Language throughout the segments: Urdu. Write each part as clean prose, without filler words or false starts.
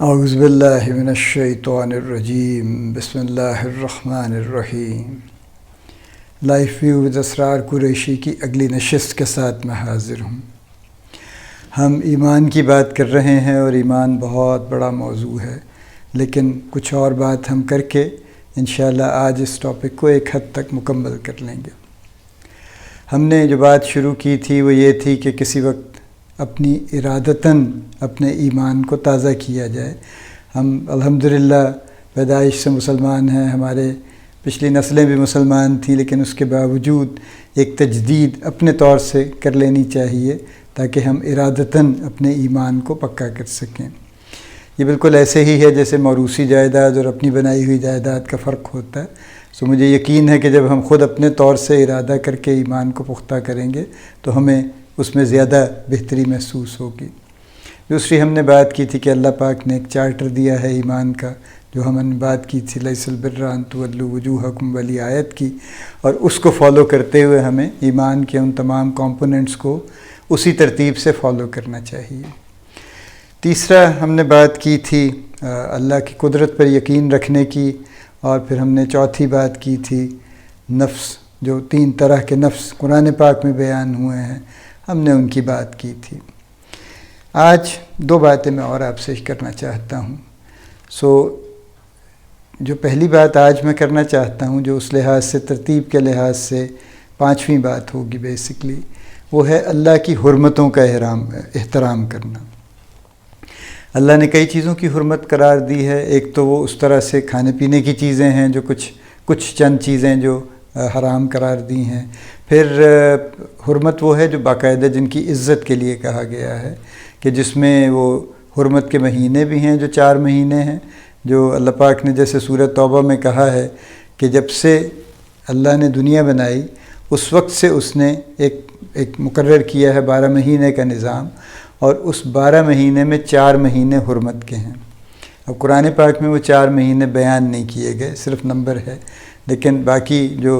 اعوذ باللہ من الشیطان الرجیم بسم اللہ الرحمن الرحیم۔ لائف ویو ود اسرار قریشی کی اگلی نشست کے ساتھ میں حاضر ہوں۔ ہم ایمان کی بات کر رہے ہیں اور ایمان بہت بڑا موضوع ہے، لیکن کچھ اور بات ہم کر کے انشاءاللہ آج اس ٹاپک کو ایک حد تک مکمل کر لیں گے۔ ہم نے جو بات شروع کی تھی وہ یہ تھی کہ کسی وقت اپنی ارادتاً اپنے ایمان کو تازہ کیا جائے۔ ہم الحمدللہ پیدائش سے مسلمان ہیں، ہمارے پچھلی نسلیں بھی مسلمان تھیں، لیکن اس کے باوجود ایک تجدید اپنے طور سے کر لینی چاہیے تاکہ ہم ارادتاً اپنے ایمان کو پکا کر سکیں۔ یہ بالکل ایسے ہی ہے جیسے موروثی جائیداد اور اپنی بنائی ہوئی جائیداد کا فرق ہوتا ہے۔ مجھے یقین ہے کہ جب ہم خود اپنے طور سے ارادہ کر کے ایمان کو پختہ کریں گے تو ہمیں اس میں زیادہ بہتری محسوس ہوگی۔ دوسری ہم نے بات کی تھی کہ اللہ پاک نے ایک چارٹر دیا ہے ایمان کا، جو ہم نے بات کی تھی لیس البر ان تولوا وجوہکم والی آیت کی، اور اس کو فالو کرتے ہوئے ہمیں ایمان کے ان تمام کمپوننٹس کو اسی ترتیب سے فالو کرنا چاہیے۔ تیسرا ہم نے بات کی تھی اللہ کی قدرت پر یقین رکھنے کی، اور پھر ہم نے چوتھی بات کی تھی نفس، جو 3 طرح کے نفس قرآن پاک میں بیان ہوئے ہیں، ہم نے ان کی بات کی تھی۔ آج 2 باتیں میں اور آپ سے کرنا چاہتا ہوں۔ جو پہلی بات آج میں کرنا چاہتا ہوں، جو اس لحاظ سے ترتیب کے لحاظ سے 5ویں بات ہوگی بیسکلی، وہ ہے اللہ کی حرمتوں کا احترام کرنا۔ اللہ نے کئی چیزوں کی حرمت قرار دی ہے۔ ایک تو وہ اس طرح سے کھانے پینے کی چیزیں ہیں جو کچھ چند چیزیں جو حرام قرار دی ہیں۔ پھر حرمت وہ ہے جو باقاعدہ جن کی عزت کے لیے کہا گیا ہے، کہ جس میں وہ حرمت کے مہینے بھی ہیں جو 4 مہینے ہیں، جو اللہ پاک نے جیسے سورہ توبہ میں کہا ہے کہ جب سے اللہ نے دنیا بنائی اس وقت سے اس نے ایک مقرر کیا ہے 12 مہینے کا نظام، اور اس 12 مہینے میں 4 مہینے حرمت کے ہیں۔ اب قرآن پاک میں وہ 4 مہینے بیان نہیں کیے گئے، صرف نمبر ہے، لیکن باقی جو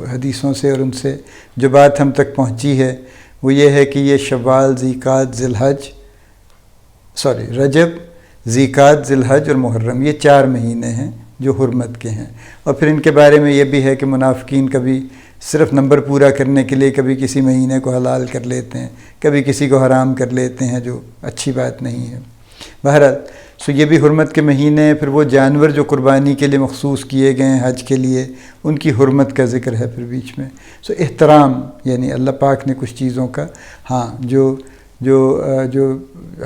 حدیثوں سے اور ان سے جو بات ہم تک پہنچی ہے وہ یہ ہے کہ یہ شوال، رجب، ذیقعد، ذی الحج اور محرم، یہ 4 مہینے ہیں جو حرمت کے ہیں۔ اور پھر ان کے بارے میں یہ بھی ہے کہ منافقین کبھی صرف نمبر پورا کرنے کے لیے کبھی کسی مہینے کو حلال کر لیتے ہیں، کبھی کسی کو حرام کر لیتے ہیں، جو اچھی بات نہیں ہے۔ بہرحال یہ بھی حرمت کے مہینے ہیں۔ پھر وہ جانور جو قربانی کے لیے مخصوص کیے گئے ہیں حج کے لیے، ان کی حرمت کا ذکر ہے پھر بیچ میں۔ احترام، یعنی اللہ پاک نے کچھ چیزوں کا جو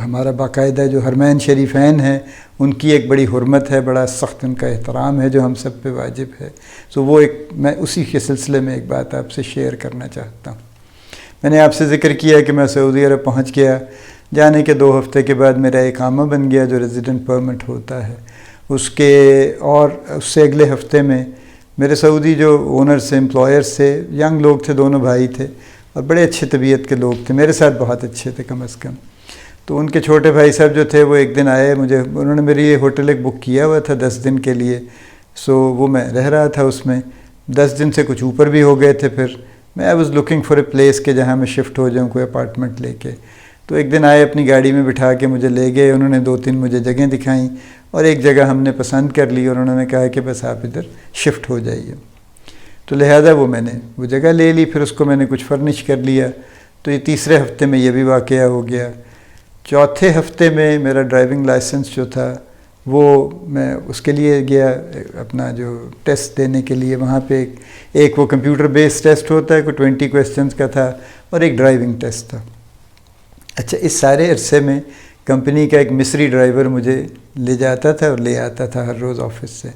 ہمارا باقاعدہ جو حرمین شریفین ہیں ان کی ایک بڑی حرمت ہے، بڑا سخت ان کا احترام ہے جو ہم سب پہ واجب ہے۔ وہ میں اسی کے سلسلے میں ایک بات آپ سے شیئر کرنا چاہتا ہوں۔ میں نے آپ سے ذکر کیا کہ میں سعودی عرب پہنچ گیا، جانے کے 2 ہفتے کے بعد میرا اقامہ بن گیا جو ریزیڈنٹ پرمٹ ہوتا ہے۔ اس سے اگلے ہفتے میں میرے سعودی جو اونر سے امپلائر سے ینگ لوگ تھے، دونوں بھائی تھے اور بڑے اچھے طبیعت کے لوگ تھے، میرے ساتھ بہت اچھے تھے کم از کم۔ تو ان کے چھوٹے بھائی صاحب جو تھے وہ ایک دن آئے، انہوں نے میری یہ ہوٹل ایک بک کیا ہوا تھا 10 دن کے لیے، وہ میں رہ رہا تھا اس میں۔ 10 دن سے کچھ اوپر بھی ہو گئے تھے۔ پھر میں I was looking for a place کہ جہاں میں شفٹ ہو جاؤں، کوئی اپارٹمنٹ لے کے۔ تو ایک دن آئے، اپنی گاڑی میں بٹھا کے مجھے لے گئے، انہوں نے 2-3 مجھے جگہیں دکھائیں، اور ایک جگہ ہم نے پسند کر لی اور انہوں نے کہا کہ بس آپ ادھر شفٹ ہو جائیے۔ تو لہذا میں نے وہ جگہ لے لی، پھر اس کو میں نے کچھ فرنش کر لیا۔ تو یہ تیسرے ہفتے میں یہ بھی واقعہ ہو گیا۔ چوتھے ہفتے میں میرا ڈرائیونگ لائسنس جو تھا وہ میں اس کے لیے گیا اپنا جو ٹیسٹ دینے کے لیے۔ وہاں پہ ایک وہ کمپیوٹر بیس ٹیسٹ ہوتا ہے، کوئی 20 کویسچنز کا تھا، اور ایک ڈرائیونگ ٹیسٹ تھا۔ اچھا، اس سارے عرصے میں کمپنی کا ایک مصری ڈرائیور مجھے لے جاتا تھا اور لے آتا تھا ہر روز آفس سے۔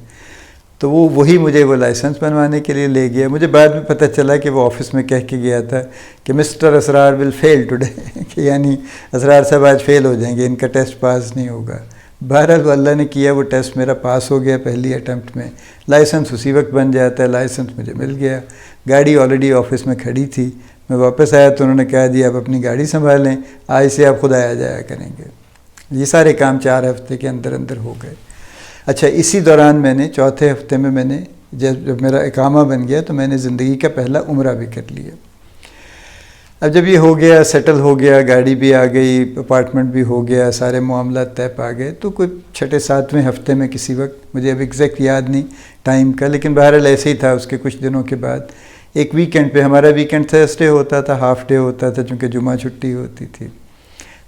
تو وہی مجھے وہ لائسنس بنوانے کے لیے لے گیا۔ مجھے بعد میں پتہ چلا کہ وہ آفس میں کہہ کے گیا تھا کہ مسٹر اسرار ول فیل ٹوڈے، کہ یعنی اسرار صاحب آج فیل ہو جائیں گے، ان کا ٹیسٹ پاس نہیں ہوگا۔ بہرحال وہ اللہ نے کیا، وہ ٹیسٹ میرا پاس ہو گیا پہلی اٹیمپٹ میں۔ لائسنس اسی وقت بن جاتا ہے، لائسنس مجھے مل گیا۔ گاڑی آلریڈی آفس میں کھڑی تھی۔ میں واپس آیا تو انہوں نے کہا جی آپ اپنی گاڑی سنبھالیں، آج سے آپ خود آیا جایا کریں گے۔ یہ سارے کام 4 ہفتے کے اندر ہو گئے۔ اچھا، اسی دوران میں نے چوتھے ہفتے میں جب میرا اقامہ بن گیا تو میں نے زندگی کا پہلا عمرہ بھی کر لیا۔ اب جب یہ ہو گیا، سیٹل ہو گیا، گاڑی بھی آ گئی، اپارٹمنٹ بھی ہو گیا، سارے معاملات طے پا گئے، تو کوئی 6-7ویں ہفتے میں کسی وقت، مجھے اب ایگزیکٹ یاد نہیں ٹائم کا، لیکن بہرحال ایسے ہی تھا، اس کے کچھ دنوں کے بعد ایک ویکینڈ پہ، ہمارا ویکینڈ تھرسڈے ہوتا تھا، ہاف ڈے ہوتا تھا چونکہ جمعہ چھٹی ہوتی تھی،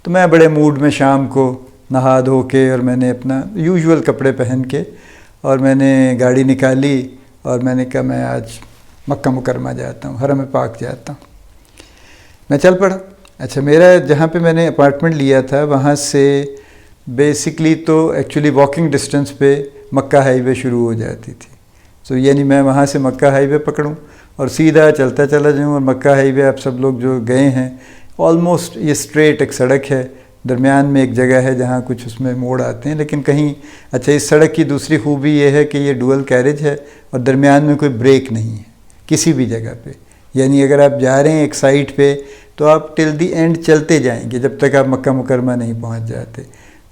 تو میں بڑے موڈ میں شام کو نہا دھو کے، اور میں نے اپنا یوزول کپڑے پہن کے، اور میں نے گاڑی نکالی، اور میں نے کہا میں آج مکہ مکرمہ جاتا ہوں، حرم پاک جاتا ہوں۔ میں چل پڑا۔ اچھا، میرا جہاں پہ میں نے اپارٹمنٹ لیا تھا وہاں سے بیسکلی تو ایکچولی واکنگ ڈسٹنس پہ مکہ ہائی وے شروع ہو جاتی تھی، سو یعنی میں وہاں سے مکہ ہائی وے پکڑوں اور سیدھا چلتا چلا جاؤں، اور مکہ ہائی وے آپ سب لوگ جو گئے ہیں آلموسٹ یہ اسٹریٹ ایک سڑک ہے، درمیان میں ایک جگہ ہے جہاں کچھ اس میں موڑ آتے ہیں، لیکن کہیں اچھا اس سڑک کی دوسری خوبی یہ ہے کہ یہ ڈوئل کیریج ہے اور درمیان میں کوئی بریک نہیں ہے کسی بھی جگہ پہ، یعنی اگر آپ جا رہے ہیں ایک سائٹ پہ تو آپ ٹل دی اینڈ چلتے جائیں گے جب تک آپ مکہ مکرمہ نہیں پہنچ جاتے،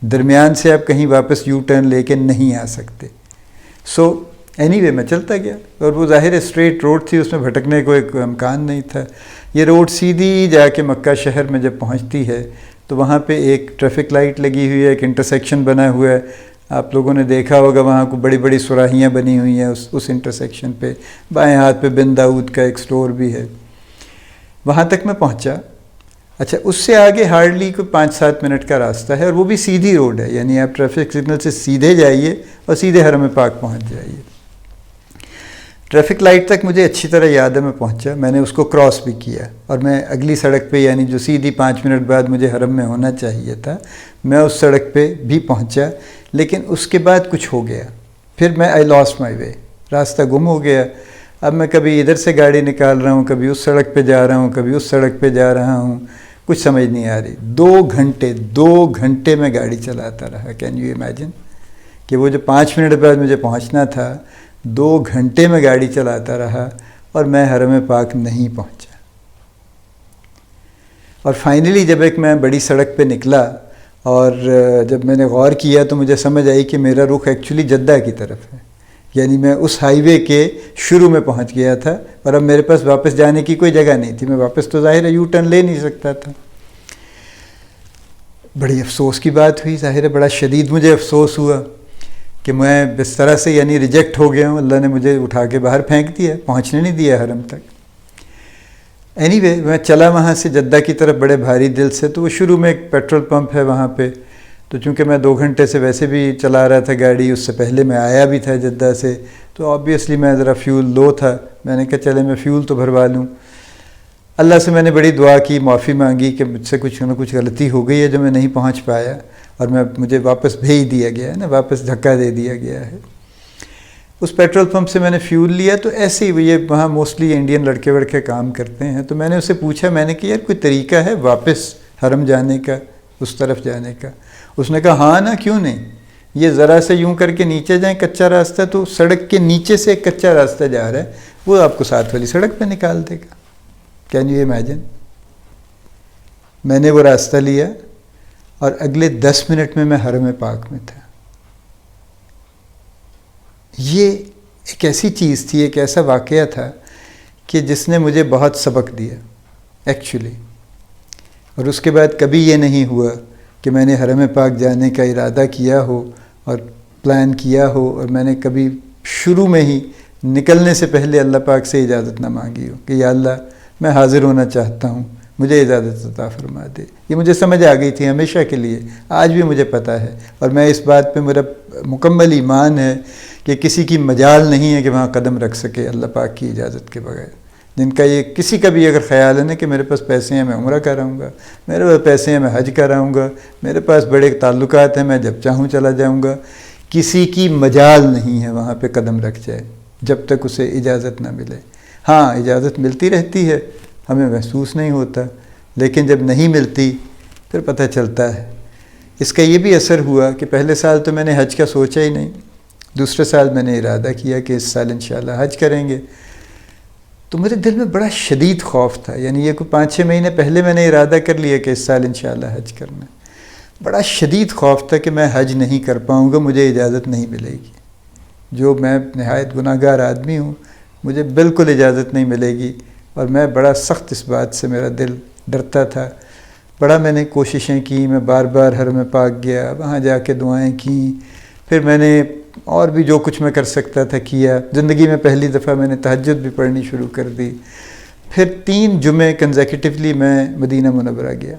درمیان سے آپ کہیں واپس یو ٹرن لے کے نہیں آ سکتے۔ سو اینی وے میں چلتا گیا، اور وہ ظاہر اسٹریٹ روڈ تھی، اس میں بھٹکنے کو ایک امکان نہیں تھا۔ یہ روڈ سیدھی جا کے مکہ شہر میں جب پہنچتی ہے تو وہاں پہ ایک ٹریفک لائٹ لگی ہوئی ہے، ایک انٹرسیکشن بنا ہوا ہے، آپ لوگوں نے دیکھا ہوگا وہاں کو بڑی بڑی سراہیاں بنی ہوئی ہیں اس انٹرسیکشن پہ، بائیں ہاتھ پہ بن داؤد کا ایک سٹور بھی ہے، وہاں تک میں پہنچا۔ اچھا، اس سے آگے ہارڈلی کوئی 5-7 منٹ کا راستہ ہے، اور وہ بھی سیدھی روڈ ہے، یعنی آپ ٹریفک سگنل سے سیدھے جائیے اور سیدھے حرم پاک پہنچ جائیے۔ ٹریفک لائٹ تک مجھے اچھی طرح یاد ہے، میں پہنچا، میں نے اس کو کراس بھی کیا، اور میں اگلی سڑک پہ یعنی جو سیدھی 5 منٹ بعد مجھے حرم میں ہونا چاہیے تھا، میں اس سڑک پہ بھی پہنچا، لیکن اس کے بعد کچھ ہو گیا، پھر میں آئی لاسٹ مائی وے، راستہ گم ہو گیا۔ اب میں کبھی ادھر سے گاڑی نکال رہا ہوں، کبھی اس سڑک پہ جا رہا ہوں، کبھی اس سڑک پہ جا رہا ہوں، کچھ سمجھ نہیں آ رہی۔ 2 گھنٹے میں گاڑی چلاتا رہا، کین یو امیجن کہ وہ جو 5 منٹ بعد مجھے پہنچنا تھا، 2 گھنٹے میں گاڑی چلاتا رہا اور میں حرم پاک نہیں پہنچا۔ اور فائنلی جب ایک میں بڑی سڑک پہ نکلا اور جب میں نے غور کیا تو مجھے سمجھ آئی کہ میرا رخ ایکچولی جدہ کی طرف ہے، یعنی میں اس ہائی وے کے شروع میں پہنچ گیا تھا، اور اب میرے پاس واپس جانے کی کوئی جگہ نہیں تھی، میں واپس تو ظاہر ہے یو ٹرن لے نہیں سکتا تھا۔ بڑی افسوس کی بات ہوئی، ظاہر ہے بڑا شدید مجھے افسوس ہوا کہ میں اس طرح سے یعنی ریجیکٹ ہو گیا ہوں، اللہ نے مجھے اٹھا کے باہر پھینک دیا، پہنچنے نہیں دیا حرم تک۔ اینی وے میں چلا وہاں سے جدہ کی طرف بڑے بھاری دل سے، تو وہ شروع میں ایک پیٹرول پمپ ہے وہاں پہ، تو چونکہ میں 2 گھنٹے سے ویسے بھی چلا رہا تھا گاڑی، اس سے پہلے میں آیا بھی تھا جدہ سے، تو آبویسلی میں ذرا فیول لو تھا، میں نے کہا چلے میں فیول تو بھروا لوں۔ اللہ سے میں نے بڑی دعا کی، معافی مانگی کہ مجھ سے کچھ نہ کچھ غلطی ہو گئی ہے جو میں نہیں پہنچ پایا، اور مجھے واپس بھیج دیا گیا ہے نا، واپس دھکا دے دیا گیا ہے۔ اس پیٹرول پمپ سے میں نے فیول لیا، تو ایسے ہی یہ وہاں موسٹلی انڈین لڑکے وڑکے کام کرتے ہیں، تو میں نے اسے پوچھا، میں نے کہا یار کوئی طریقہ ہے واپس حرم جانے کا، اس طرف جانے کا؟ اس نے کہا ہاں نا، کیوں نہیں، یہ ذرا سے یوں کر کے نیچے جائیں، کچا راستہ، تو سڑک کے نیچے سے ایک کچا راستہ جا رہا ہے، وہ آپ کو ساتھ والی سڑک پہ نکال دے گا۔ Can you imagine? میں نے وہ راستہ لیا اور اگلے 10 منٹ میں میں حرم پاک میں تھا۔ یہ ایک ایسی چیز تھی، ایک ایسا واقعہ تھا کہ جس نے مجھے بہت سبق دیا ایکچولی، اور اس کے بعد کبھی یہ نہیں ہوا کہ میں نے حرم پاک جانے کا ارادہ کیا ہو اور پلان کیا ہو، اور میں نے کبھی شروع میں ہی نکلنے سے پہلے اللہ پاک سے اجازت نہ مانگی ہو کہ یا اللہ میں حاضر ہونا چاہتا ہوں، مجھے اجازت عطا فرما دے۔ یہ مجھے سمجھ آ گئی تھی ہمیشہ کے لیے، آج بھی مجھے پتہ ہے، اور میں اس بات پہ میرا مکمل ایمان ہے کہ کسی کی مجال نہیں ہے کہ وہاں قدم رکھ سکے اللہ پاک کی اجازت کے بغیر۔ جن کا یہ کسی کا بھی اگر خیال ہے نا کہ میرے پاس پیسے ہیں میں عمرہ کراؤں گا، میرے پاس پیسے ہیں میں حج کراؤں گا، میرے پاس بڑے تعلقات ہیں میں جب چاہوں چلا جاؤں گا، کسی کی مجال نہیں ہے وہاں پہ قدم رکھ جائے جب تک اسے اجازت نہ ملے۔ ہاں اجازت ملتی رہتی ہے، ہمیں محسوس نہیں ہوتا، لیکن جب نہیں ملتی پھر پتہ چلتا ہے۔ اس کا یہ بھی اثر ہوا کہ پہلے سال تو میں نے حج کا سوچا ہی نہیں، دوسرے سال میں نے ارادہ کیا کہ اس سال انشاءاللہ حج کریں گے، تو میرے دل میں بڑا شدید خوف تھا، یعنی یہ کوئی 5-6 مہینے پہلے میں نے ارادہ کر لیا کہ اس سال انشاءاللہ حج کرنا ہے۔ بڑا شدید خوف تھا کہ میں حج نہیں کر پاؤں گا، مجھے اجازت نہیں ملے گی، جو میں نہایت گناہ گار آدمی ہوں، مجھے بالکل اجازت نہیں ملے گی، اور میں بڑا سخت اس بات سے میرا دل ڈرتا تھا. بڑا میں نے کوششیں کی، میں بار بار حرم پاک گیا، وہاں جا کے دعائیں کیں، پھر میں نے اور بھی جو کچھ میں کر سکتا تھا کیا. زندگی میں پہلی دفعہ میں نے تہجد بھی پڑھنی شروع کر دی. پھر 3 جمعے کنزیکیٹیولی میں مدینہ منورہ گیا.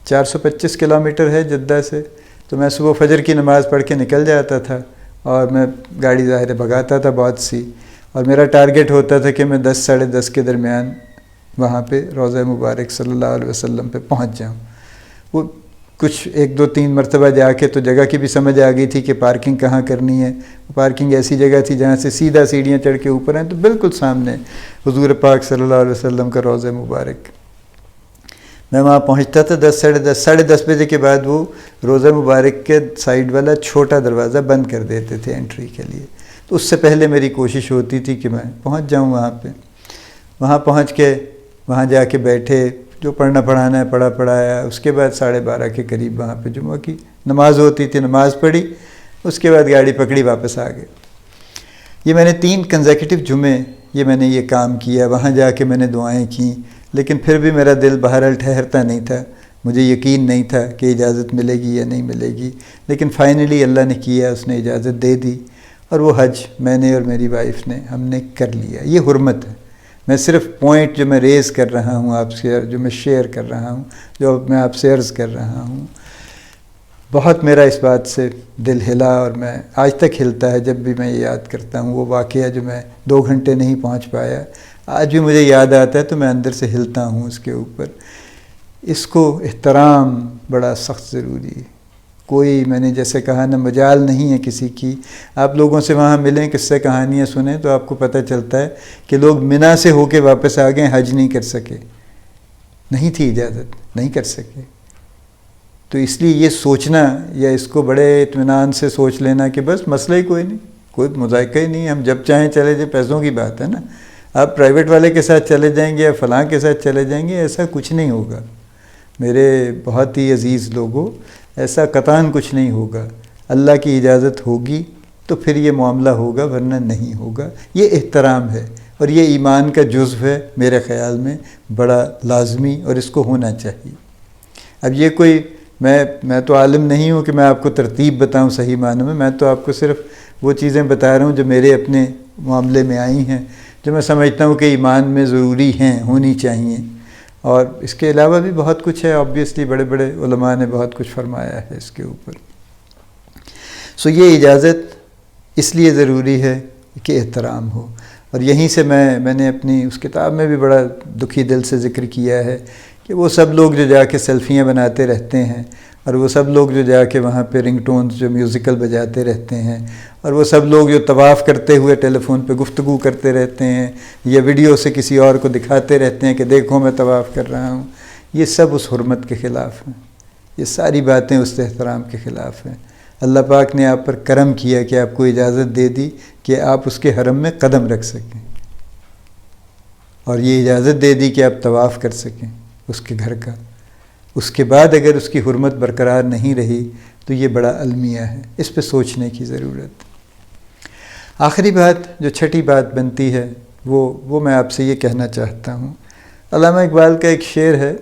425 کلومیٹر ہے جدہ سے، تو میں صبح فجر کی نماز پڑھ کے نکل جاتا تھا، اور میں گاڑی ظاہر بھگاتا تھا بہت سی، اور میرا ٹارگٹ ہوتا تھا کہ میں 10 ساڑھے 10 کے درمیان وہاں پہ روضہ مبارک صلی اللہ علیہ وسلم پہ پہنچ جاؤں. وہ کچھ 1 2 3 مرتبہ جا کے تو جگہ کی بھی سمجھ آ گئی تھی کہ پارکنگ کہاں کرنی ہے. پارکنگ ایسی جگہ تھی جہاں سے سیدھا سیڑھیاں چڑھ کے اوپر ہیں، تو بالکل سامنے حضور پاک صلی اللہ علیہ وسلم کا روضہ مبارک. میں وہاں پہنچتا تھا 10 ساڑھے 10 بجے کے بعد وہ روضہ مبارک کے سائیڈ والا چھوٹا دروازہ بند کر دیتے تھے انٹری کے لیے. تو اس سے پہلے میری کوشش ہوتی تھی کہ میں پہنچ جاؤں وہاں پہ. وہاں پہنچ کے وہاں جا کے بیٹھے، جو پڑھنا پڑھانا ہے پڑھایا. اس کے بعد 12:30 کے قریب وہاں پہ جمعہ کی نماز ہوتی تھی، نماز پڑھی، اس کے بعد گاڑی پکڑی واپس آ گئے. یہ میں نے 3 کنزیکیٹیو جمعے میں نے یہ کام کیا. وہاں جا کے میں نے دعائیں کیں، لیکن پھر بھی میرا دل بہرحال ٹھہرتا نہیں تھا. مجھے یقین نہیں تھا کہ اجازت ملے گی یا نہیں ملے گی. لیکن فائنلی اللہ نے کیا، اس نے اجازت دے دی، اور وہ حج میں نے اور میری وائف نے ہم نے کر لیا. یہ حرمت ہے. میں صرف پوائنٹ جو میں ریز کر رہا ہوں آپ سے، جو میں شیئر کر رہا ہوں، جو میں آپ سے عرض کر رہا ہوں، بہت میرا اس بات سے دل ہلا، اور میں آج تک ہلتا ہے جب بھی میں یہ یاد کرتا ہوں. وہ واقعہ جو میں 2 گھنٹے نہیں پہنچ پایا، آج بھی مجھے یاد آتا ہے تو میں اندر سے ہلتا ہوں اس کے اوپر. اس کو احترام بڑا سخت ضروری ہے. کوئی، میں نے جیسے کہا نا، مجال نہیں ہے کسی کی. آپ لوگوں سے وہاں ملیں، قصے کہانیاں سنیں، تو آپ کو پتہ چلتا ہے کہ لوگ منی سے ہو کے واپس آ گئے، حج نہیں کر سکے. نہیں تھی اجازت، نہیں کر سکے. تو اس لیے یہ سوچنا یا اس کو بڑے اطمینان سے سوچ لینا کہ بس مسئلہ ہی کوئی نہیں، کوئی مذائقہ ہی نہیں، ہم جب چاہیں چلے جائیں. پیسوں کی بات ہے نا، آپ پرائیویٹ والے کے ساتھ چلے جائیں گے یا فلاں کے ساتھ چلے جائیں گے، ایسا کچھ نہیں ہوگا. میرے بہت ہی عزیز لوگوں، ایسا قطعاً کچھ نہیں ہوگا. اللہ کی اجازت ہوگی تو پھر یہ معاملہ ہوگا، ورنہ نہیں ہوگا. یہ احترام ہے، اور یہ ایمان کا جزو ہے میرے خیال میں، بڑا لازمی، اور اس کو ہونا چاہیے. اب یہ کوئی میں تو عالم نہیں ہوں کہ میں آپ کو ترتیب بتاؤں صحیح معنوں میں تو آپ کو صرف وہ چیزیں بتا رہا ہوں جو میرے اپنے معاملے میں آئی ہیں، جو میں سمجھتا ہوں کہ ایمان میں ضروری ہیں، ہونی چاہیے. اور اس کے علاوہ بھی بہت کچھ ہے، آبویسلی بڑے بڑے علماء نے بہت کچھ فرمایا ہے اس کے اوپر. سو یہ اجازت اس لیے ضروری ہے کہ احترام ہو. اور یہیں سے میں نے اپنی اس کتاب میں بھی بڑا دکھی دل سے ذکر کیا ہے کہ وہ سب لوگ جو جا کے سیلفیاں بناتے رہتے ہیں، اور وہ سب لوگ جو جا کے وہاں پہ رنگ ٹونز جو میوزیکل بجاتے رہتے ہیں، اور وہ سب لوگ جو طواف کرتے ہوئے ٹیلی فون پہ گفتگو کرتے رہتے ہیں یا ویڈیو سے کسی اور کو دکھاتے رہتے ہیں کہ دیکھو میں طواف کر رہا ہوں، یہ سب اس حرمت کے خلاف ہیں. یہ ساری باتیں اس احترام کے خلاف ہیں. اللہ پاک نے آپ پر کرم کیا کہ آپ کو اجازت دے دی کہ آپ اس کے حرم میں قدم رکھ سکیں، اور یہ اجازت دے دی کہ آپ طواف کر سکیں اس کے گھر کا. اس کے بعد اگر اس کی حرمت برقرار نہیں رہی تو یہ بڑا المیہ ہے. اس پہ سوچنے کی ضرورت. آخری بات جو چھٹی بات بنتی ہے وہ میں آپ سے یہ کہنا چاہتا ہوں. علامہ اقبال کا ایک شعر ہے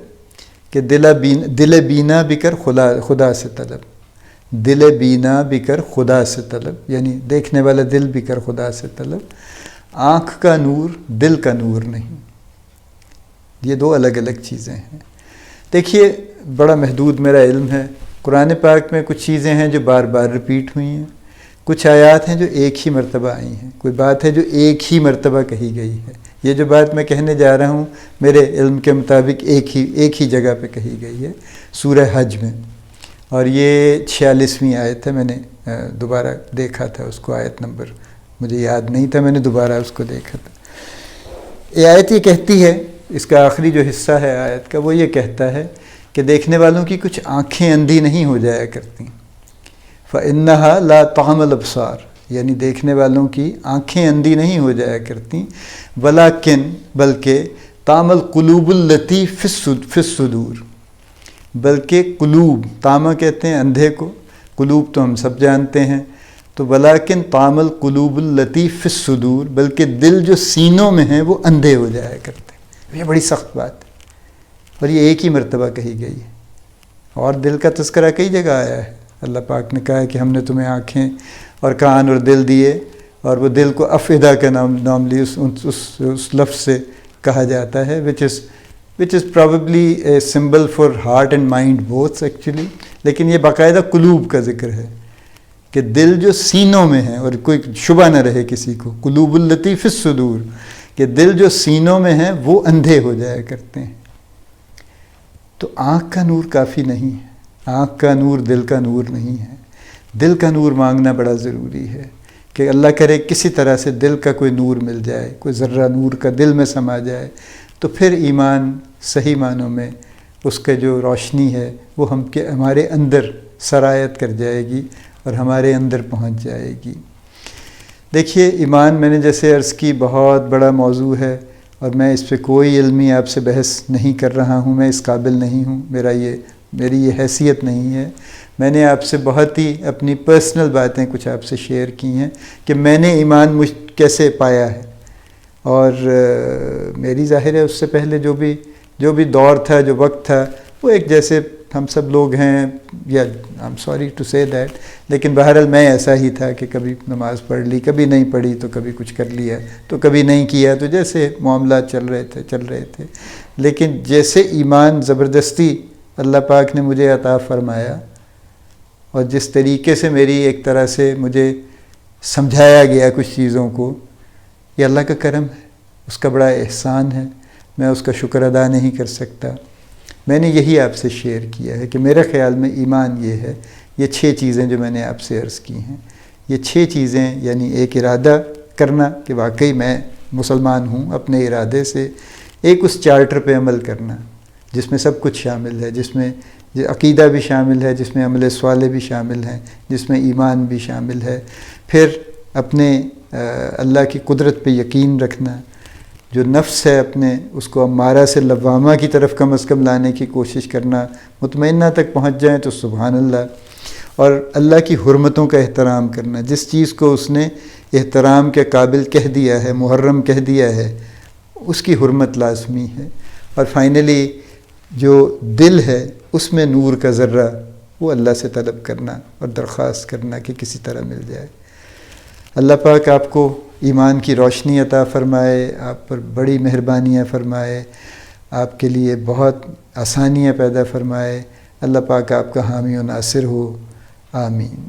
کہ دل بینا بکر خدا سے طلب، دل بینا بکر خدا سے طلب، یعنی دیکھنے والا دل بکر خدا سے طلب. آنکھ کا نور دل کا نور نہیں. یہ 2 الگ الگ چیزیں ہیں. دیکھیے بڑا محدود میرا علم ہے. قرآن پاک میں کچھ چیزیں ہیں جو بار بار ریپیٹ ہوئی ہیں، کچھ آیات ہیں جو ایک ہی مرتبہ آئی ہیں، کوئی بات ہے جو ایک ہی مرتبہ کہی گئی ہے. یہ جو بات میں کہنے جا رہا ہوں میرے علم کے مطابق ایک ہی جگہ پہ کہی گئی ہے، سورہ حج میں. اور یہ 46ویں آیت ہے. میں نے دوبارہ دیکھا تھا اس کو، آیت نمبر مجھے یاد نہیں تھا، میں نے دوبارہ اس کو دیکھا تھا. یہ آیت یہ کہتی ہے، اس کا آخری جو حصہ ہے آیت کا وہ یہ کہتا ہے کہ دیکھنے والوں کی کچھ آنکھیں اندھی نہیں ہو جایا کرتی. فَإِنَّهَا لَا تَعْمَى الْأَبْصَارُ، یعنی دیکھنے والوں کی آنکھیں اندھی نہیں ہو جایا کرتی. وَلَكِن، بلکہ تَعْمَى الْقُلُوبُ الَّتِي فِي الصُّدُورِ، بلکہ قلوب، تامہ کہتے ہیں اندھے کو، قلوب تو ہم سب جانتے ہیں. تو ولیکن طعم القلوب التی فی الصدور، بلکہ دل جو سینوں میں ہیں وہ اندھے ہو جایا کرتے ہیں۔ یہ بڑی سخت بات ہے، اور یہ ایک ہی مرتبہ کہی گئی ہے، اور دل کا تذکرہ کئی جگہ آیا ہے۔ اللہ پاک نے کہا ہے کہ ہم نے تمہیں آنکھیں اور کان اور دل دیے، اور وہ دل کو افئدہ کا نام لی اس لفظ سے کہا جاتا ہے، which is probably a symbol for heart and mind both actually، لیکن یہ باقاعدہ قلوب کا ذکر ہے کہ دل جو سینوں میں ہیں، اور کوئی شبہ نہ رہے کسی کو، قلوب التی فی الصدور، کہ دل جو سینوں میں ہیں وہ اندھے ہو جایا کرتے ہیں۔ تو آنکھ کا نور کافی نہیں ہے، آنکھ کا نور دل کا نور نہیں ہے، دل کا نور مانگنا بڑا ضروری ہے کہ اللہ کرے کسی طرح سے دل کا کوئی نور مل جائے، کوئی ذرہ نور کا دل میں سما جائے، تو پھر ایمان صحیح معنوں میں اس کا جو روشنی ہے وہ ہمارے اندر سرایت کر جائے گی اور ہمارے اندر پہنچ جائے گی۔ دیکھیے ایمان، میں نے جیسے عرض کی، بہت بڑا موضوع ہے، اور میں اس پہ کوئی علمی آپ سے بحث نہیں کر رہا ہوں، میں اس قابل نہیں ہوں، میری یہ حیثیت نہیں ہے۔ میں نے آپ سے بہت ہی اپنی پرسنل باتیں کچھ آپ سے شیئر کی ہیں کہ میں نے ایمان کیسے پایا ہے، اور میری ظاہر ہے اس سے پہلے جو بھی دور تھا، جو وقت تھا، وہ ایک جیسے ہم سب لوگ ہیں، یا آئی ایم سوری ٹو سے دیٹ، لیکن بہرحال میں ایسا ہی تھا کہ کبھی نماز پڑھ لی، کبھی نہیں پڑھی، تو کبھی کچھ کر لیا، تو کبھی نہیں کیا، تو جیسے معاملات چل رہے تھے۔ لیکن جیسے ایمان زبردستی اللہ پاک نے مجھے عطا فرمایا، اور جس طریقے سے میری ایک طرح سے مجھے سمجھایا گیا کچھ چیزوں کو، یہ اللہ کا کرم ہے، اس کا بڑا احسان ہے، میں اس کا شکر ادا نہیں کر سکتا۔ میں نے یہی آپ سے شیئر کیا ہے کہ میرے خیال میں ایمان یہ ہے، یہ 6 چیزیں جو میں نے آپ سے عرض کی ہیں، یہ 6 چیزیں، یعنی ایک ارادہ کرنا کہ واقعی میں مسلمان ہوں اپنے ارادے سے، ایک اس چارٹر پہ عمل کرنا جس میں سب کچھ شامل ہے، جس میں عقیدہ بھی شامل ہے، جس میں عمل صالح بھی شامل ہیں، جس میں ایمان بھی شامل ہے، پھر اپنے اللہ کی قدرت پہ یقین رکھنا، جو نفس ہے اپنے اس کو امارہ سے لوامہ کی طرف کم از کم لانے کی کوشش کرنا، مطمئنہ تک پہنچ جائیں تو سبحان اللہ، اور اللہ کی حرمتوں کا احترام کرنا، جس چیز کو اس نے احترام کے قابل کہہ دیا ہے، محرم کہہ دیا ہے، اس کی حرمت لازمی ہے، اور فائنلی جو دل ہے اس میں نور کا ذرہ وہ اللہ سے طلب کرنا اور درخواست کرنا کہ کسی طرح مل جائے۔ اللہ پاک آپ کو ایمان کی روشنی عطا فرمائے، آپ پر بڑی مہربانیاں فرمائے، آپ کے لیے بہت آسانیاں پیدا فرمائے۔ اللہ پاک آپ کا حامی و ناصر ہو، آمین۔